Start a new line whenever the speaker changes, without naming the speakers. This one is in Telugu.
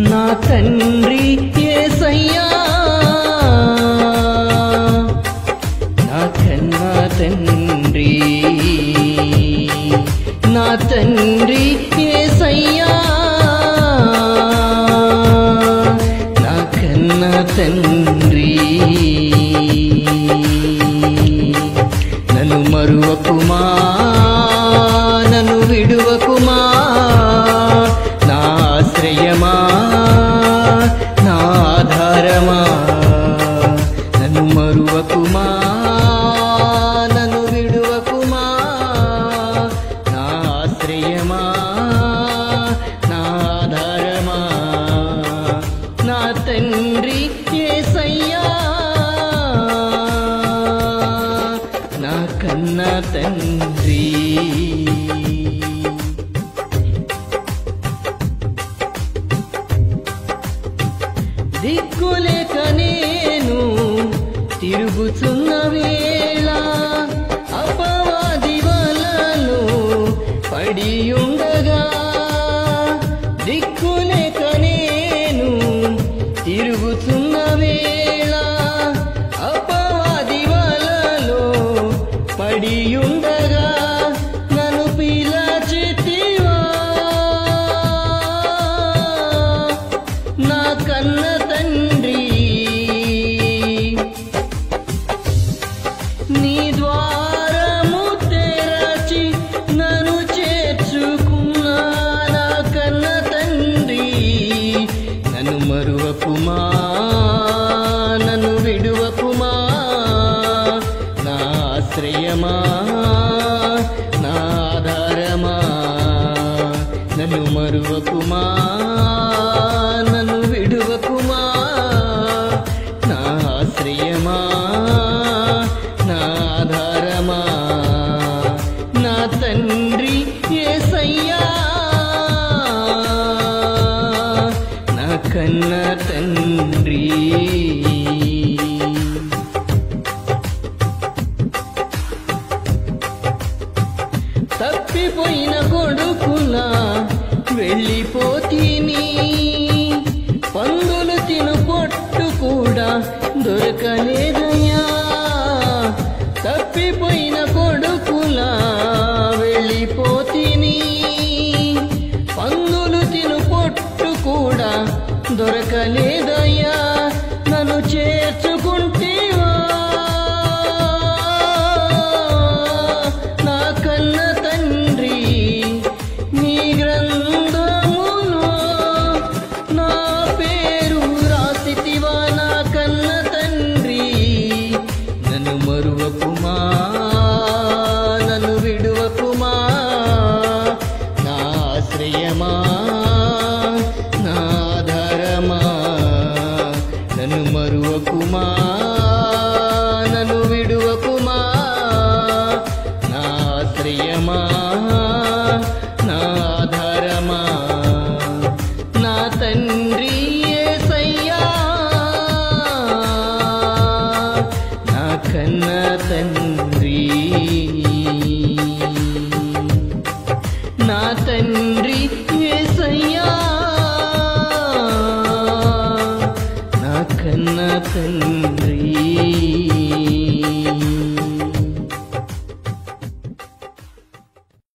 నా తండ్రి యేసయ్యా నా కన్నా తండ్రి నా తండ్రి యేసయ్యా నా కన్నా తండ్రి నన్ను మరువకుమా నన్ను విడువకుమా నా ఆశ్రయమా నా ఆధారమా నన్ను మరువకుమా నన్ను విడువకుమా నా ఆశ్రయమా నా ఆధారమా నా తండ్రి యేసయ్యా నా కన్నా తండ్రి దిక్కులేక నేను తిరుగుతున్న వేళ అపవాది వలలో పడియుండగా దిక్కులేక నేను తిరుగుతున్న వేళ అపవాది వలలో పడియుండగా నన్ను పిలచితివా నా కన్న తండ్రి నీ ద్వారము తెరచి నన్ను చేర్చుకున్నా నా కన్న తండ్రి నన్ను మరువకుమా నన్ను విడువకుమా నా ఆశ్రయమా నా ఆధారమా నన్ను మరువకుమా నన్ను విడువకుమా నా ఆశ్రయమా నా ఆధారమా నా తండ్రి యేసయ్యా నా కన్న తండ్రి తప్పిపోయిన కొడుకులా వెళ్ళిపోతీని పందులు తిను పొట్టు కూడా దొరకలేదయ్యా తప్పిపోయిన కొడుకులా వెళ్ళిపోతీని పందులు తిను పొట్టు కూడా దొరకలేదయ్యా నన్ను చేర్చుకుంటేవా నా కన్న తండ్రి నీ గ్రంథములో నా పేరు రాసితివా నా కన్న తండ్రి నన్ను మరువకుమా నన్ను విడువకుమా నా ఆశ్రయమా నా ఆధారమా నన్ను మరువకుమా నన్ను విడువకుమా నా ఆశ్రయమా నా ఆధారమా నా తండ్రి యేసయ్యా నా కన్న తండ్రి నా తండ్రి యేసయ్యా నా కన్న తండ్రి